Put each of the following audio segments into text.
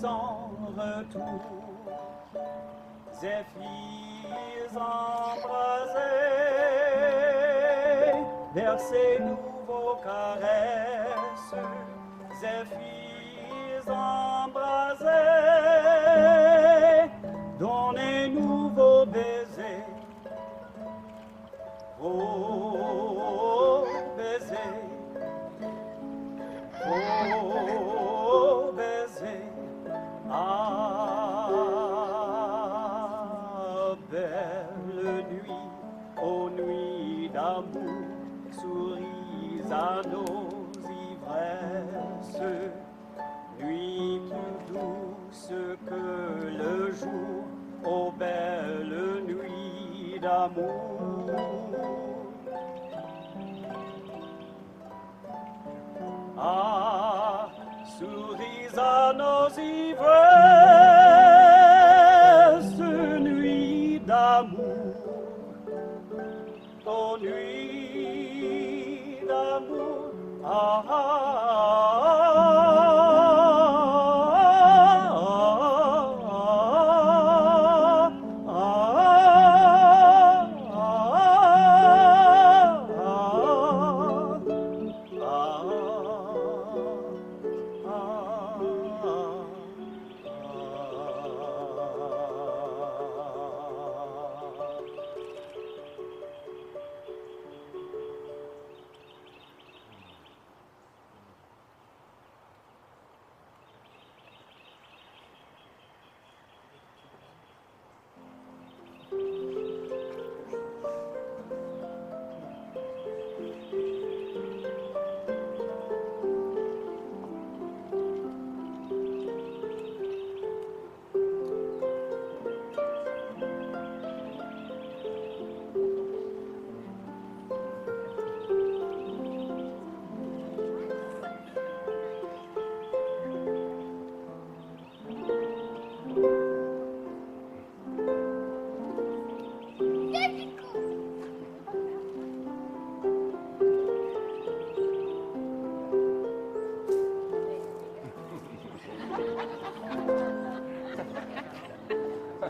sans retour. Zéphyrs embrasés vers ces nouveaux caresses, Zéphyrs embrasés dans les nouveaux baisers, vos baisers, vos baisers. Ah, belle nuit, ô nuit d'amour, souris à nos ivresses. Nuit plus douce que le jour, ô belle nuit d'amour. Ah, souris à nos ivresses, nuit d'amour, ô nuit d'amour. Ah, ah,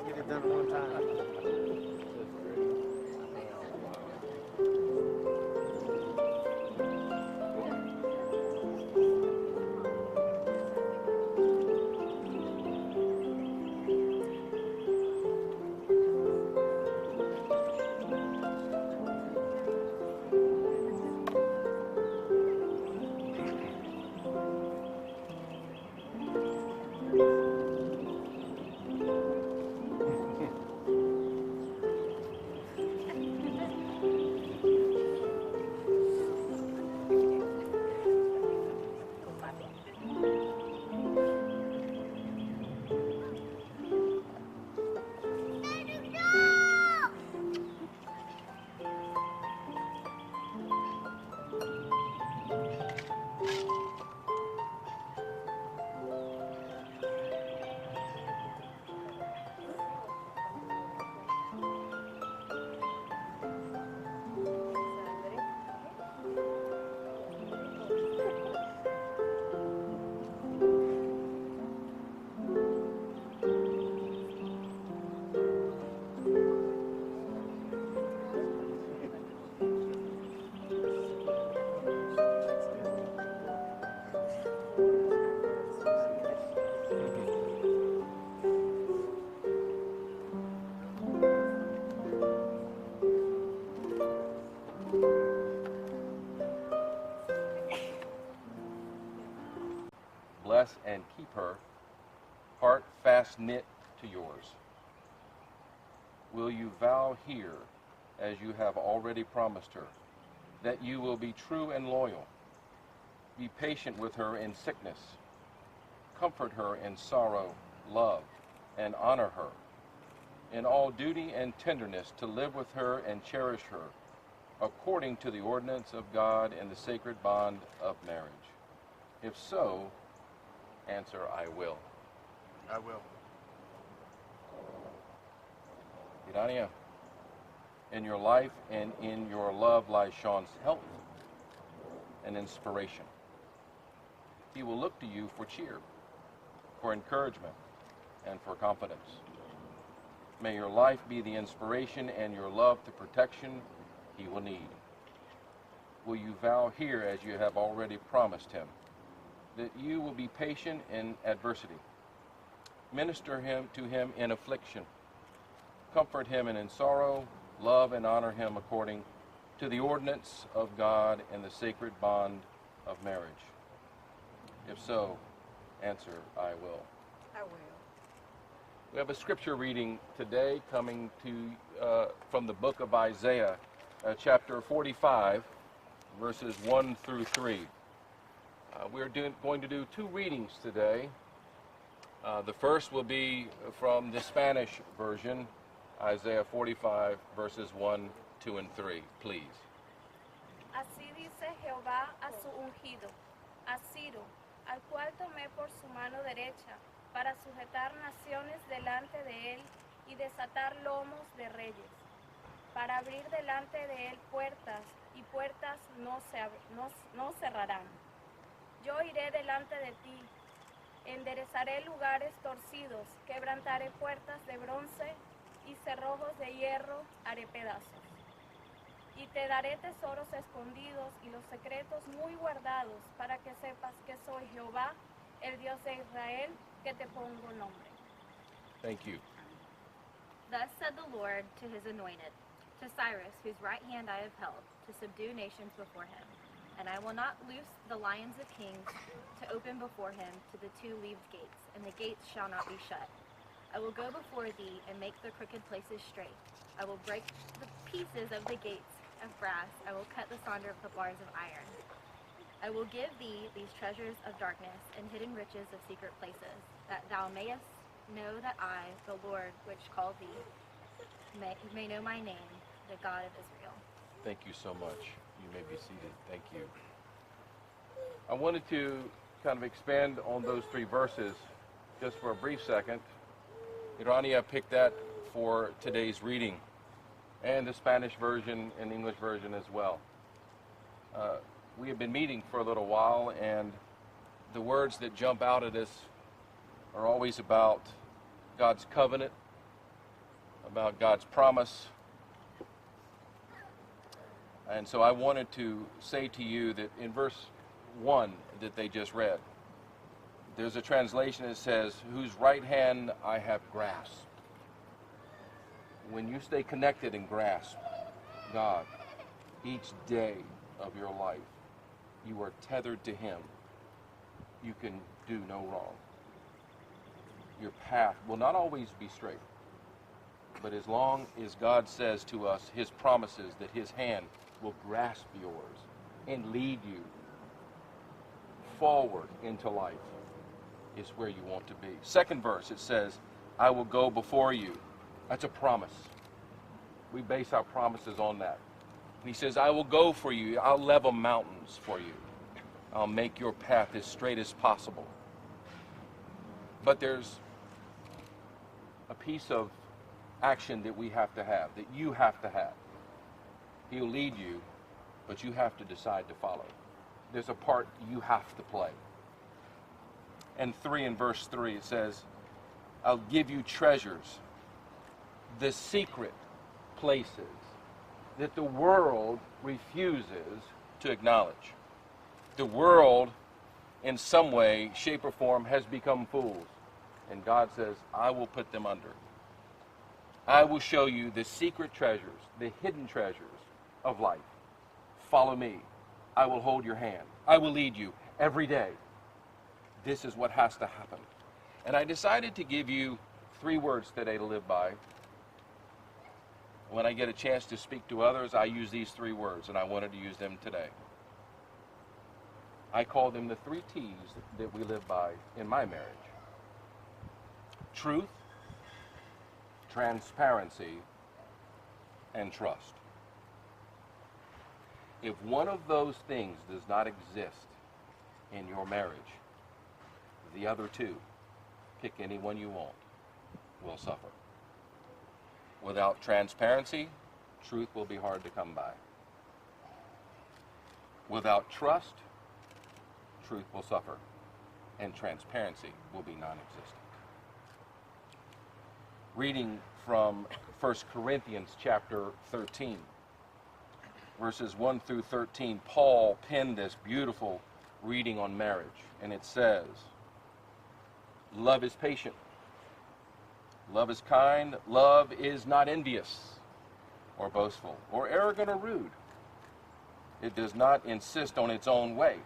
Get it done one time. Bless and keep her, heart fast knit to yours. Will you vow here, as you have already promised her, that you will be true and loyal, be patient with her in sickness, comfort her in sorrow, love, and honor her, in all duty and tenderness to live with her and cherish her, according to the ordinance of God and the sacred bond of marriage? If so, answer, I will. I will. Irania, in your life and in your love lies Sean's health and inspiration. He will look to you for cheer, for encouragement, and for confidence. May your life be the inspiration and your love the protection he will need. Will you vow here, as you have already promised him, that you will be patient in adversity, minister to him in affliction, comfort him in sorrow, love and honor him according to the ordinance of God and the sacred bond of marriage? If so, answer, I will. I will. We have a scripture reading today coming to from the book of Isaiah, chapter 45, verses 1 through 3. We're going to do two readings today. The first will be from the Spanish version, Isaiah 45, verses 1, 2, and 3. Please. Así dice Jehová a su ungido, a Ciro, al cual tomé por su mano derecha, para sujetar naciones delante de él y desatar lomos de reyes, para abrir delante de él puertas, y puertas no cerrarán. Yo iré delante de ti, enderezaré lugares torcidos, quebrantaré puertas de bronce y cerrojos de hierro haré pedazos. Y te daré tesoros escondidos y los secretos muy guardados, para que sepas que soy Jehová, el Dios de Israel, que te pongo nombre. Thank you. Thus said the Lord to his anointed, to Cyrus, whose right hand I have held, to subdue nations before him. And I will not loose the lions of kings to open before him to the two-leaved gates, and the gates shall not be shut. I will go before thee and make the crooked places straight. I will break the pieces of the gates of brass. I will cut the sunder of the bars of iron. I will give thee these treasures of darkness and hidden riches of secret places, that thou mayest know that I, the Lord, which called thee, may know my name, the God of Israel. Thank you so much. You may be seated. Thank you. I wanted to kind of expand on those three verses just for a brief second. Irania picked that for today's reading, and the Spanish version and English version as well. We have been meeting for a little while, and the words that jump out at us are always about God's covenant, about God's promise. And so I wanted to say to you that in verse 1 that they just read, there's a translation that says, whose right hand I have grasped. When you stay connected and grasp God each day of your life, you are tethered to him. You can do no wrong. Your path will not always be straight, but as long as God says to us his promises that his hand will grasp yours and lead you forward into life is where you want to be. Second verse, it says, I will go before you. That's a promise. We base our promises on that. And he says, I will go for you. I'll level mountains for you. I'll make your path as straight as possible. But there's a piece of action that we have to have, that you have to have. He'll lead you, but you have to decide to follow. There's a part you have to play. And in verse 3, it says, I'll give you treasures, the secret places that the world refuses to acknowledge. The world, in some way, shape, or form, has become fools. And God says, I will put them under. I will show you the secret treasures, the hidden treasures of life. Follow me. I will hold your hand. I will lead you every day. This is what has to happen. And I decided to give you 3 words today to live by. When I get a chance to speak to others, I use these 3 words, and I wanted to use them today. I call them the 3 T's that we live by in my marriage. Truth, transparency, and trust. If one of those things does not exist in your marriage, the other 2, pick any one you want, will suffer. Without transparency, truth will be hard to come by. Without trust, truth will suffer. and transparency will be non-existent. Reading from 1 Corinthians chapter 13, verses 1 through 13, Paul penned this beautiful reading on marriage, and it says, love is patient, love is kind, love is not envious or boastful or arrogant or rude. It does not insist on its own way.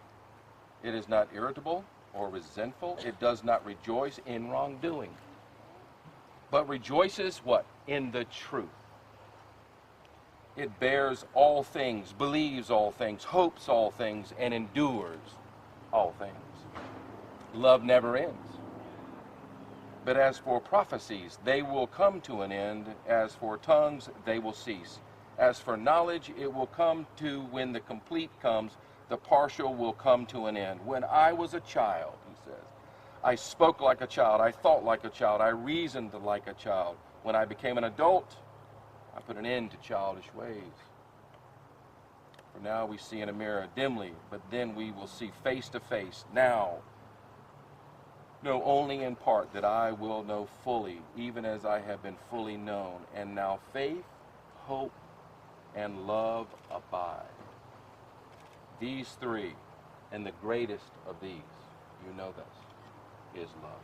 It is not irritable or resentful. It does not rejoice in wrongdoing, but rejoices what? In the truth. It bears all things, believes all things, hopes all things, and endures all things. Love never ends. But as for prophecies, they will come to an end. As for tongues, they will cease. As for knowledge, it will come to when the complete comes, the partial will come to an end. When I was a child, he says, I spoke like a child, I thought like a child, I reasoned like a child. When I became an adult, I put an end to childish ways. For now we see in a mirror dimly, but then we will see face to face. Now, know only in part, that I will know fully, even as I have been fully known. And now faith, hope, and love abide. These three, and the greatest of these, you know this, is love.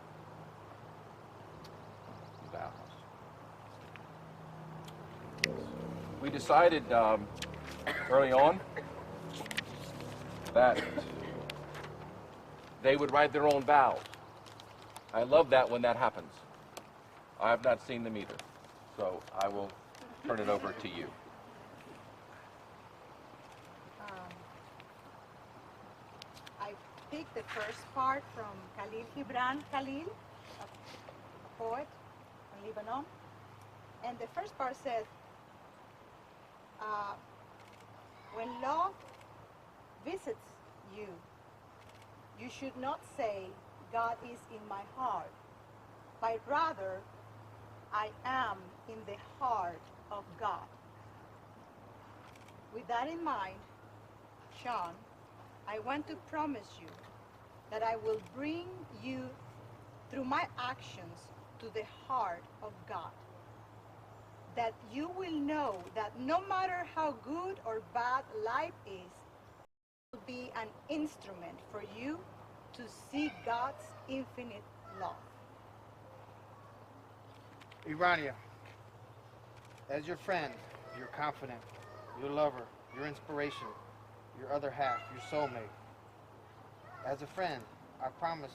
Vows. We decided early on that they would write their own vows. I love that when that happens. I have not seen them either, so I will turn it over to you. I picked the first part from Khalil Gibran Khalil, a poet from Lebanon. And the first part says, when love visits you, you should not say, God is in my heart, but rather, I am in the heart of God. With that in mind, Sean, I want to promise you that I will bring you through my actions to the heart of God. That you will know that no matter how good or bad life is, it will be an instrument for you to see God's infinite love. Irania, as your friend, your confidant, your lover, your inspiration, your other half, your soulmate. As a friend, I promise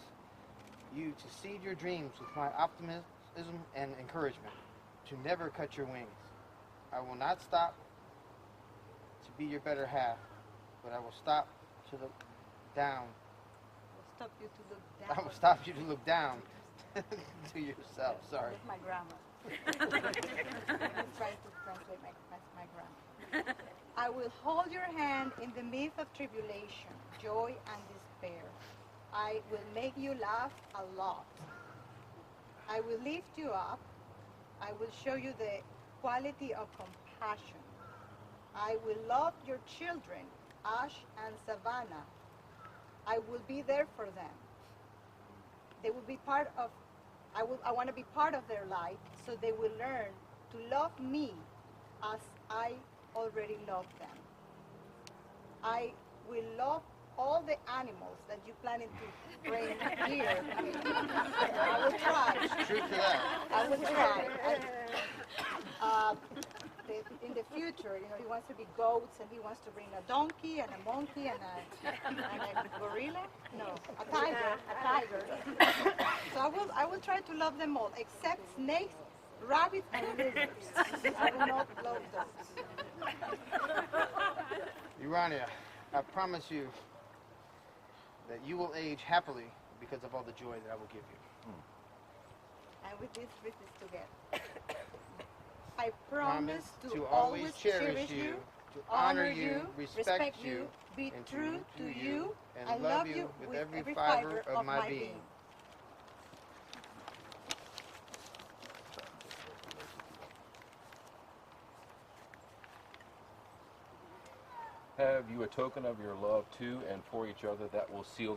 you to seed your dreams with my optimism and encouragement, to never cut your wings. I will not stop to be your better half, but I will stop to look down. Stop you to look down. I will stop you to look down to yourself. Sorry. That's my grammar. I'm trying to translate my grammar. I will hold your hand in the midst of tribulation, joy, and despair. I will make you laugh a lot. I will lift you up. I will show you the quality of compassion. I will love your children, Ash and Savannah. I will be there for them. They will be part of, I want to be part of their life, so they will learn to love me as I already love them. I will love all the animals that you planning to bring here. I will try. Truth to that. I will try. In the future, he wants to be goats, and he wants to bring a donkey and a monkey and a gorilla. No, a tiger. So I will try to love them all, except snakes, rabbits, and lizards. I will not love those. Irania, I promise you that you will age happily because of all the joy that I will give you. And with this together. I promise to always cherish you, to honor you, respect you, be and true to you, and love you with every fiber of my being. Have you a token of your love to and for each other that will seal the